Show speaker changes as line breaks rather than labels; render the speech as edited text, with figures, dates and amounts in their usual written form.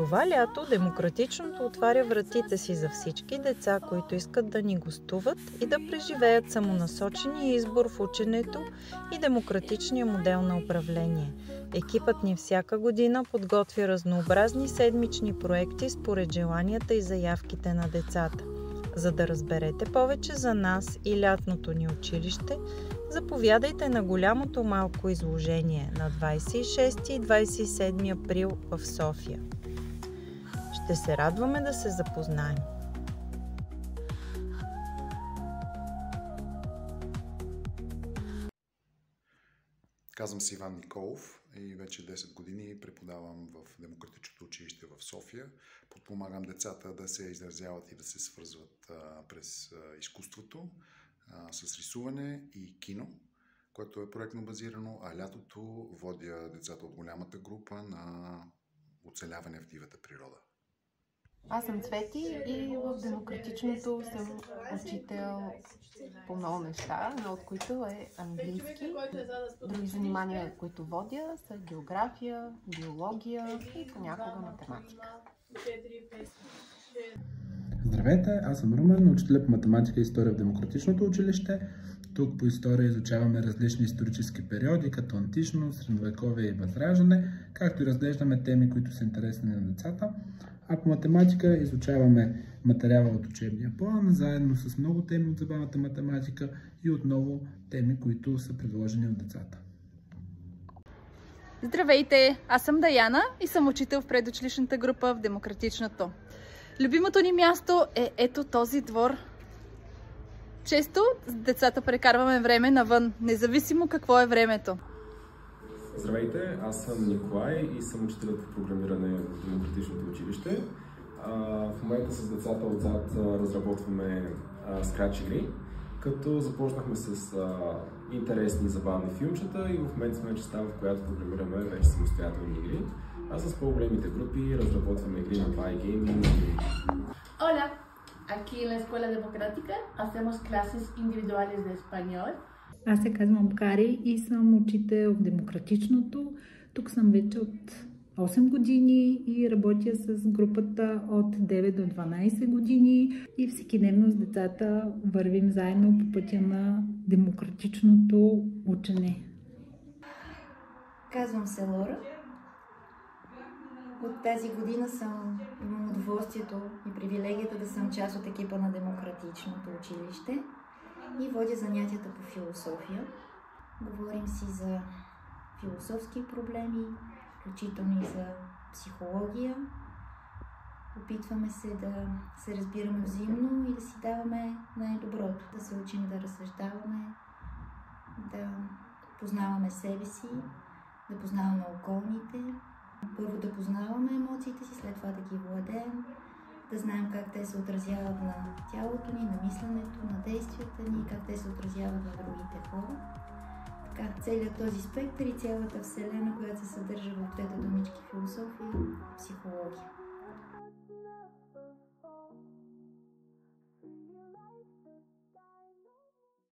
Това лято Демократичното отваря вратите си за всички деца, които искат да ни гостуват и да преживеят самонасочения избор в ученето и демократичния модел на управление. Екипът ни всяка година подготвя разнообразни седмични проекти според желанията и заявките на децата. За да разберете повече за нас и лятното ни училище, заповядайте на голямото малко изложение на 26 и 27 април в София. Ще се радваме да се запознаем.
Казвам се Иван Николов и вече 10 години преподавам в Демократичното училище в София. Подпомагам децата да се изразяват и да се свързват през изкуството, с рисуване и кино, което е проектно базирано, а лятото водя децата от голямата група на оцеляване в дивата природа.
Аз съм Цвети и в Демократичното съм учител по много неща, едно от които е английски. Други занимания, които водя, са география, биология и понякога математика.
Здравейте, аз съм Румен, учител по математика и история в Демократичното училище. Тук по история изучаваме различни исторически периоди, като антично, средновековие и възраждане, както и разглеждаме теми, които са интересни на децата. А по математика изучаваме материала от учебния план, заедно с много теми от забавната математика и отново теми, които са предложени от децата.
Здравейте, аз съм Даяна и съм учител в предучилищната група в Демократичното. Любимото ни място е ето този двор. Често с децата прекарваме време навън, независимо какво е времето.
Здравейте, аз съм Николай и съм учител по програмиране в Демократичното училище. В момента с децата отзад разработваме Scratch игри, като започнахме с интересни забавни филмчета и в момента сме частта, в която програмираме вече самостоятелни игри, а с по-големите групи разработваме игри на iGaming.
Hola, aquí en la Escuela Democrática hacemos clases individuales de español.
Аз се казвам Кари и съм учител в Демократичното. Тук съм вече от 8 години и работя с групата от 9 до 12 години и всекидневно с децата вървим заедно по пътя на демократичното учене.
Казвам се Лора. От тази година имам удоволствието и привилегията да съм част от екипа на Демократичното училище и водя занятията по философия. Говорим си за философски проблеми, включително и за психология. Опитваме се да се разбираме взаимно и да си даваме най-доброто. Да се учим да разсъждаваме, да познаваме себе си, да познаваме околните. Първо да познаваме емоциите си, след това да ги владеем, да знаем как те се отразяват на тялото ни, на мисленето, на действията ни, как те се отразяват на другите хора. Така, целият този спектър и цялата вселена, която се съдържа в двете думички философия и психология.